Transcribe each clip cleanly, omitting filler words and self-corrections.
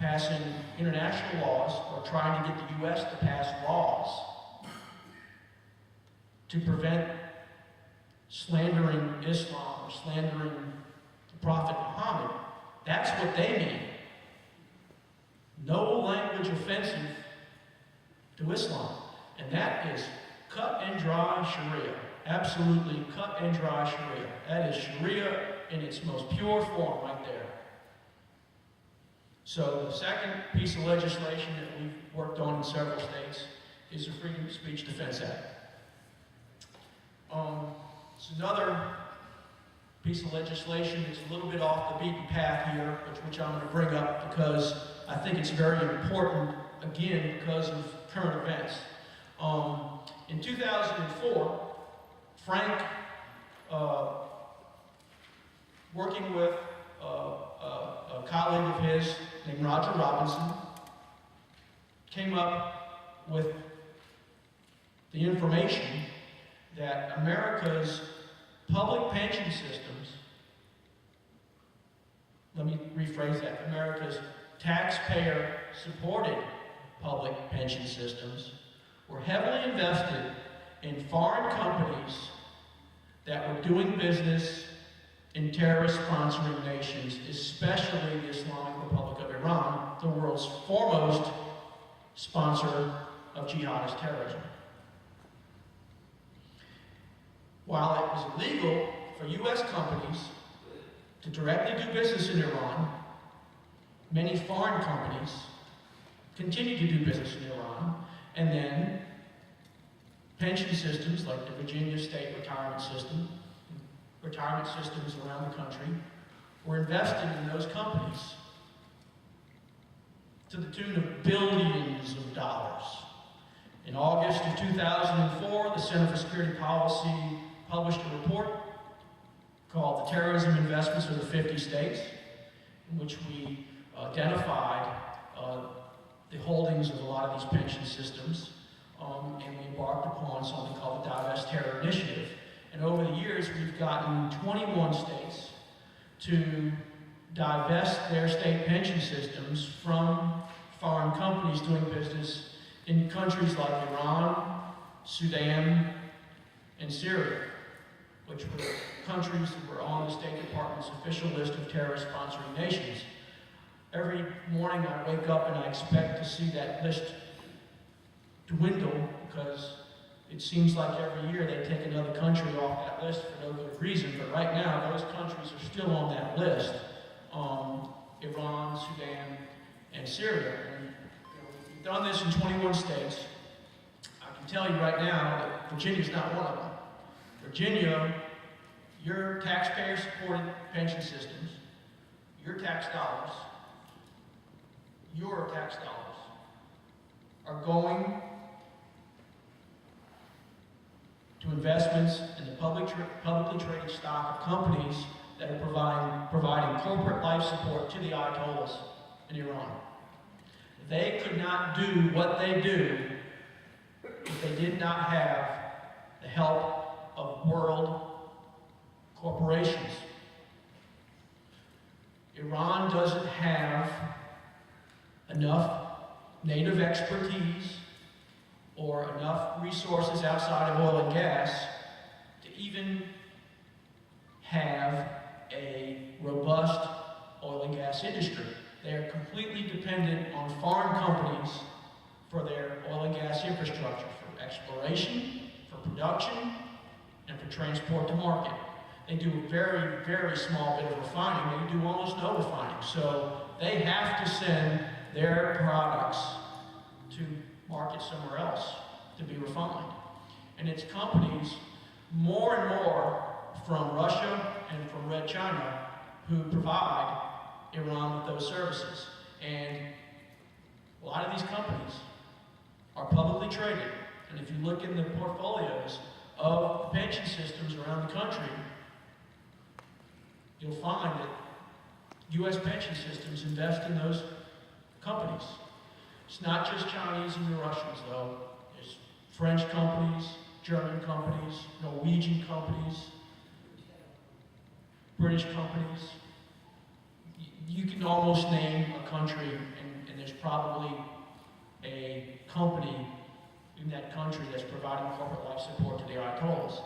passing international laws or trying to get the U.S. to pass laws to prevent slandering Islam or slandering the Prophet Muhammad. That's what they mean. No language offensive to Islam. And that is cut and dry Sharia. Absolutely cut and dry Sharia. That is Sharia in its most pure form right there. So the second piece of legislation that we've worked on in several states is the Freedom of Speech Defense Act. It's another piece of legislation that's a little bit off the beaten path here, which I'm going to bring up because I think it's very important, again, because of current events. In 2004, Frank, working with a colleague of his named Roger Robinson, came up with the information that America's public pension systems, let me rephrase that, America's taxpayer-supported public pension systems were heavily invested in foreign companies that were doing business in terrorist-sponsoring nations, especially the Islamic Republic of Iran, the world's foremost sponsor of jihadist terrorism. While it was illegal for U.S. companies to directly do business in Iran, many foreign companies continued to do business in Iran, and then pension systems like the Virginia State Retirement System, retirement systems around the country, were invested in those companies to the tune of billions of dollars. In August of 2004, the Center for Security Policy published a report called The Terrorism Investments of the 50 States, in which we identified the holdings of a lot of these pension systems, and we embarked upon something called the Divest Terror Initiative. And over the years, we've gotten 21 states to divest their state pension systems from foreign companies doing business in countries like Iran, Sudan, and Syria, which were countries that were on the State Department's official list of terrorist-sponsoring nations. Every morning I wake up and I expect to see that list dwindle, because it seems like every year they take another country off that list for no good reason, but right now those countries are still on that list. Iran, Sudan, and Syria. And, we've done this in 21 states. I can tell you right now that Virginia's not one of them. Virginia, your taxpayer-supported pension systems, your tax dollars are going to investments in the publicly traded stock of companies that are providing corporate life support to the Ayatollahs in Iran. They could not do what they do if they did not have the help of world corporations. Iran doesn't have enough native expertise or enough resources outside of oil and gas to even have a robust oil and gas industry. They are completely dependent on foreign companies for their oil and gas infrastructure, for exploration, for production, and for transport to market. They do a very, very small bit of refining. They do almost no refining. So they have to send their products to market somewhere else to be refined. And it's companies more and more from Russia and from Red China who provide Iran with those services. And a lot of these companies are publicly traded. And if you look in the portfolios of the pension systems around the country, you'll find that U.S. pension systems invest in those companies. It's not just Chinese and the Russians, though. There's French companies, German companies, Norwegian companies, British companies. You can almost name a country, and and there's probably a company in that country that's providing corporate life support to the Ayatollahs.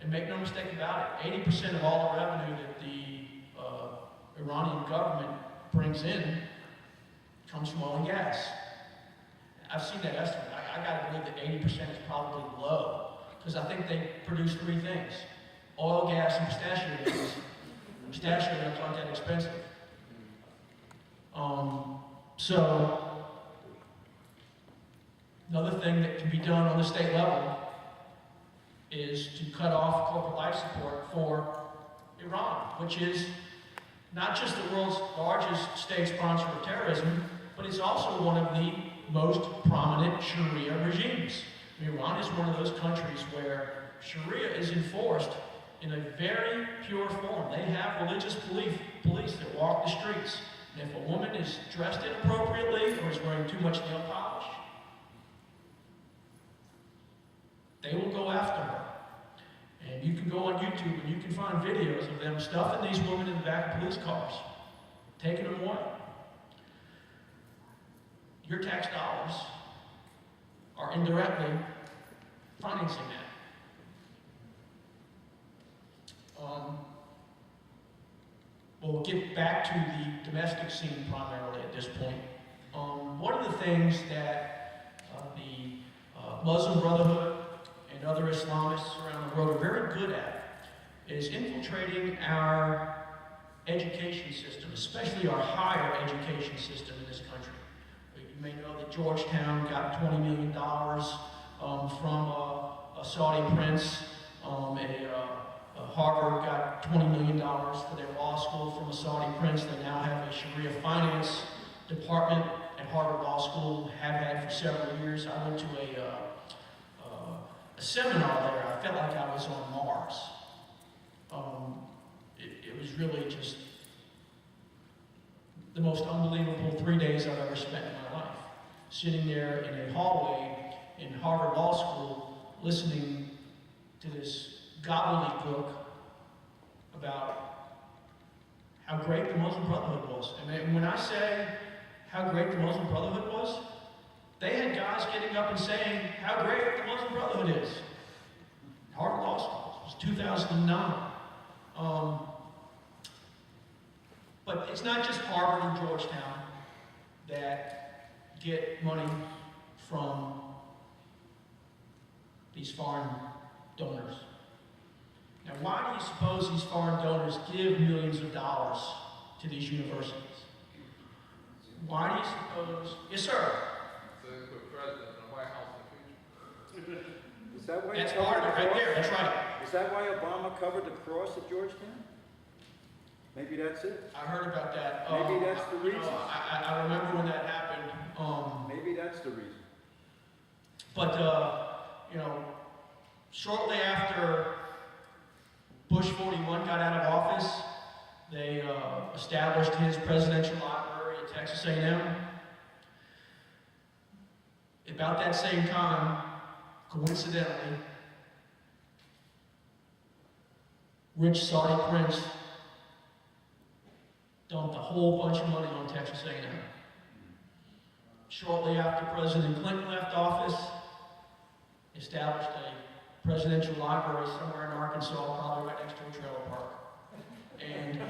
And make no mistake about it, 80% of all the revenue that the Iranian government brings in comes from oil and gas. I've seen that estimate. I gotta believe that 80% is probably low, because I think they produce three things: oil, gas, and pistachio nuts. Pistachio nuts aren't that expensive. So, another thing that can be done on the state level is to cut off corporate life support for Iran, which is not just the world's largest state sponsor of terrorism, but it's also one of the most prominent Sharia regimes. Iran is one of those countries where Sharia is enforced in a very pure form. They have religious police that walk the streets. And if a woman is dressed inappropriately or is wearing too much nail polish, they will go after her. And you can go on YouTube and you can find videos of them stuffing these women in the back of police cars, taking them away. Your tax dollars are indirectly financing that. We'll get back to the domestic scene primarily at this point. One of the things that the Muslim Brotherhood and other Islamists around the world are very good at is infiltrating our education system, especially our higher education system in this country. You may know that Georgetown got $20 million from a Saudi prince. Harvard got $20 million for their law school from a Saudi prince. They now have a Sharia finance department at Harvard Law School, have had for several years. I went to a seminar there. I felt like I was on Mars. It was really just the most unbelievable 3 days I've ever spent in my life. Sitting there in a hallway in Harvard Law School, listening to this gobbledygook about how great the Muslim Brotherhood was. And when I say how great the Muslim Brotherhood was, they had guys getting up and saying how great the Muslim Brotherhood is. Harvard Law School, it was 2009. But it's not just Harvard and Georgetown that get money from these foreign donors. Now, why do you suppose these foreign donors give millions of dollars to these universities? Why do you suppose? Yes, sir. So they put president in the White House in the future. Is that why That's part of it right there. That's right. Is that why Obama covered the cross at Georgetown? Maybe that's it. I heard about that. Maybe that's the reason. I remember when that happened. Maybe that's the reason. But shortly after Bush 41 got out of office, they established his presidential library at Texas A&M. About that same time, coincidentally, rich Saudi prince dumped a whole bunch of money on Texas A&M. Shortly after President Clinton left office, established a presidential library somewhere in Arkansas, probably right next to a trailer park. And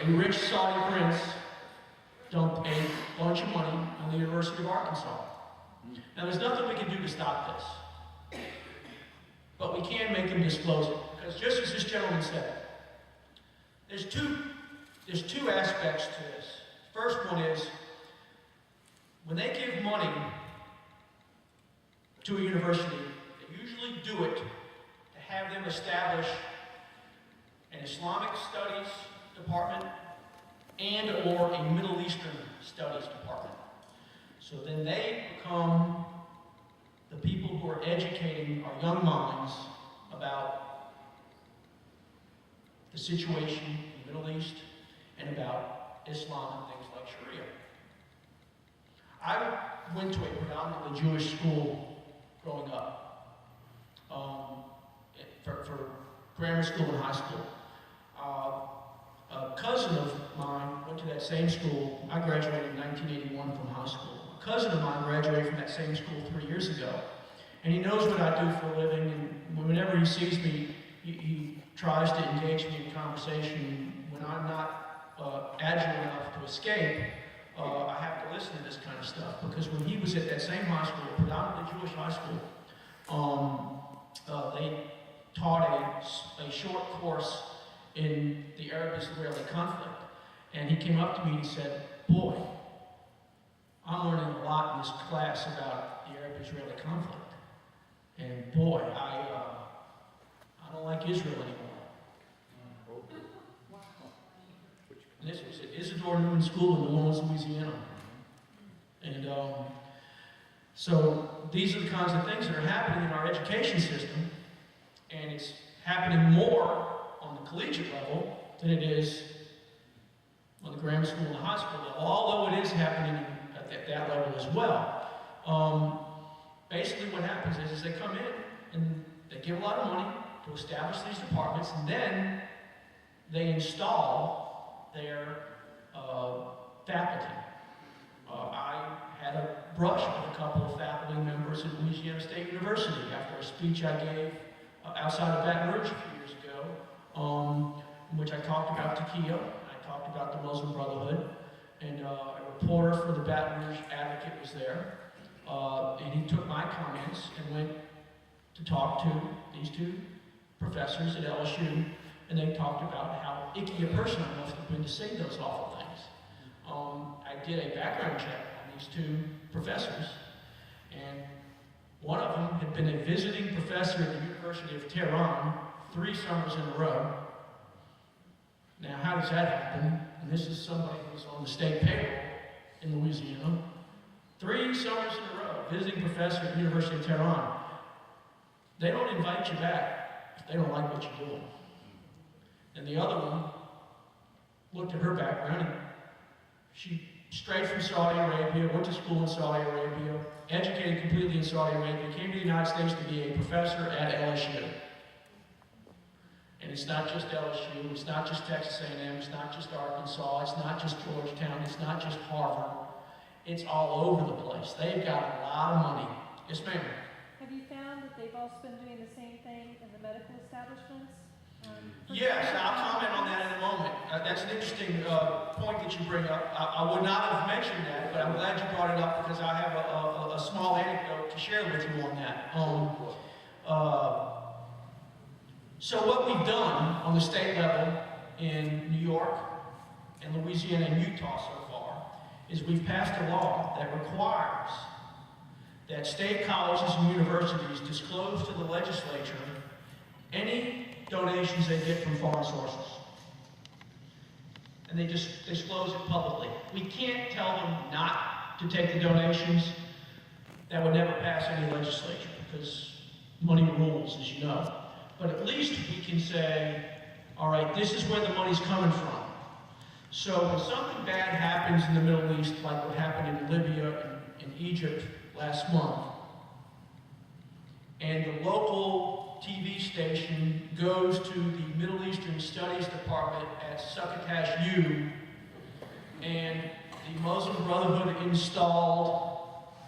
a rich Saudi prince dumped a bunch of money on the University of Arkansas. Now, there's nothing we can do to stop this. But we can make them disclose it. Because just as this gentleman said, there's two aspects to this. First one is, when they give money to a university, they usually do it to have them establish an Islamic studies department and or a Middle Eastern studies department. So then they become the people who are educating our young minds about the situation in the Middle East and about Islam and things like Sharia. I went to a predominantly Jewish school growing up, for grammar school and high school. A cousin of mine went to that same school. I graduated in 1981 from high school. A cousin of mine graduated from that same school 3 years ago. And he knows what I do for a living, and whenever he sees me, he tries to engage me in conversation. When I'm not agile enough to escape, I have to listen to this kind of stuff, because when he was at that same high school, predominantly Jewish high school, they taught a short course in the Arab-Israeli conflict. And he came up to me and he said, "Boy, I'm learning a lot in this class about the Arab-Israeli conflict. And boy, I don't like Israel anymore." And this was at Isidore Newman School in New Orleans, Louisiana. And so these are the kinds of things that are happening in our education system, and it's happening more on the collegiate level than it is on the grammar school and the high school level, although it is happening at that level as well. Basically what happens is they come in and they give a lot of money to establish these departments, and then they install their faculty. I had a brush with a couple of faculty members at Louisiana State University after a speech I gave outside of Baton Rouge a few years ago, in which I talked about Taqiyya, I talked about the Muslim Brotherhood, and a reporter for the Baton Rouge Advocate was there, and he took my comments and went to talk to these two professors at LSU, and they talked about how icky a person I must have been to say those awful things. I did a background check on these two professors, and one of them had been a visiting professor at the University of Tehran 3 summers in a row. Now, how does that happen? And this is somebody who's on the state payroll in Louisiana. 3 summers in a row, visiting professor at the University of Tehran. They don't invite you back if they don't like what you're doing. And the other one looked at her background, and she straight from Saudi Arabia, went to school in Saudi Arabia, educated completely in Saudi Arabia, came to the United States to be a professor at LSU. And it's not just LSU, it's not just Texas A&M, it's not just Arkansas, it's not just Georgetown, it's not just Harvard. It's all over the place. They've got a lot of money. Yes, ma'am? Have you found that they've also been doing the same thing in the medical establishments? Yes, I'll comment on that in a moment. That's an interesting point that you bring up. I would not have mentioned that, but I'm glad you brought it up, because I have a small anecdote to share with you on that. So what we've done on the state level in New York and Louisiana and Utah so far is we've passed a law that requires that state colleges and universities disclose to the legislature any donations they get from foreign sources. And they just disclose it publicly. We can't tell them not to take the donations. That would never pass any legislature, because money rules, as you know. But at least we can say, all right, this is where the money's coming from. So when something bad happens in the Middle East, like what happened in Libya and in Egypt last month, and the local TV station goes to the Middle Eastern Studies Department at Succotash U, and the Muslim Brotherhood installed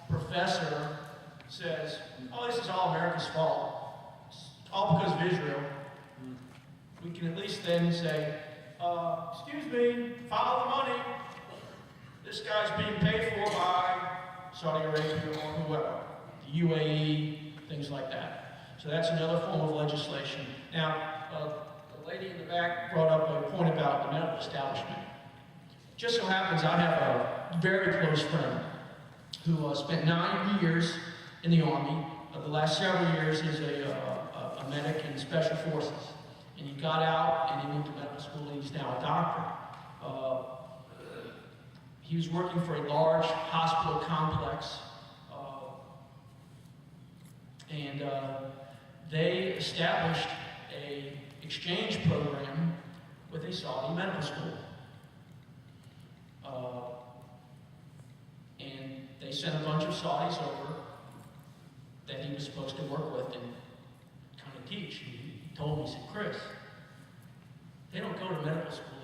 professor says, "Oh, this is all America's fault. It's all because of Israel." We can at least then say, "Excuse me, follow the money. This guy's being paid for by Saudi Arabia or whoever, the UAE, things like that." So that's another form of legislation. Now, the lady in the back brought up a point about the medical establishment. Just so happens I have a very close friend who spent 9 years in the Army. The last several years he's a medic in Special Forces. And he got out and he went to medical school, and he's now a doctor. He was working for a large hospital complex, and they established an exchange program with a Saudi medical school. And they sent a bunch of Saudis over that he was supposed to work with and kind of teach. He told me, he said, "Chris, they don't go to medical school